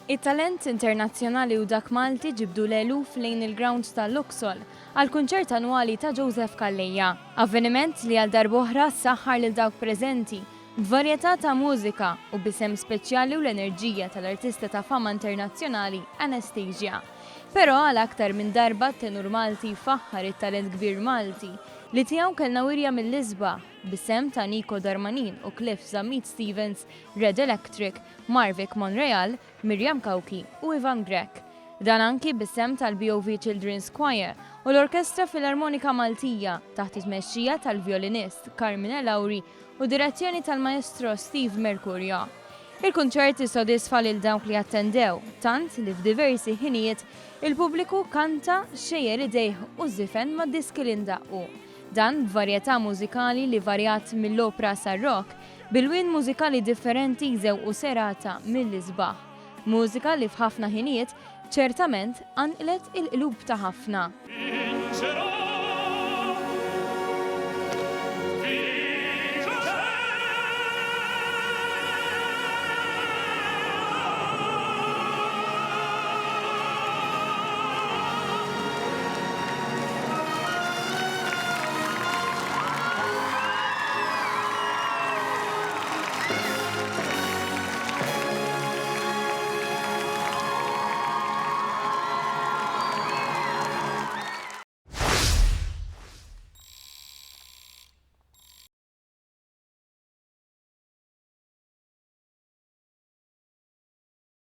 It-talent internazzjonali u dak Malti ġibdu l-eluf lejn il-grounds tal-Luxol għal-kunċert annwali ta' Joseph Calleja, avveniment li għal darb'oħra saħħar lil dawk preżenti b'varjetà ta' mużika u bis-sehem speċjali u l-enerġija tal-artista ta' fama internazzjonali Anastacia. Però għal aktar minn darba tenur Malti faħħar it-talent kbir Malti li tiegħu kellna wirja mill-isbaħ bis-sehem ta' Nico Darmanin u Cliff Zammit Stevens, Red Electric, Marvik Monreal, Miriam Kawki u Ivan Grek. Dan anki bis-sehem tal-BOV Children's Choir u l-Orkestra Filarmonika Maltija taħt it-tmexxija tal-vjolinist Carmine Lauri u direzzjoni tal-Maestro Steve Mercurio. Il-kunċert issodisfa lil dawk li attendew, tant li f'diversi ħinijiet il-pubbliku kanta xejjer idejh u żifen mad-diski li ndaqqu. Dan b'varjetà mużikali li varjat mill-opra sar-rock bil-wien mużikali differenti żew u serata mill-isbaħ. Mużika li f'ħafna ħinijiet ċertament għanqlet il-qlub ta' ħafna.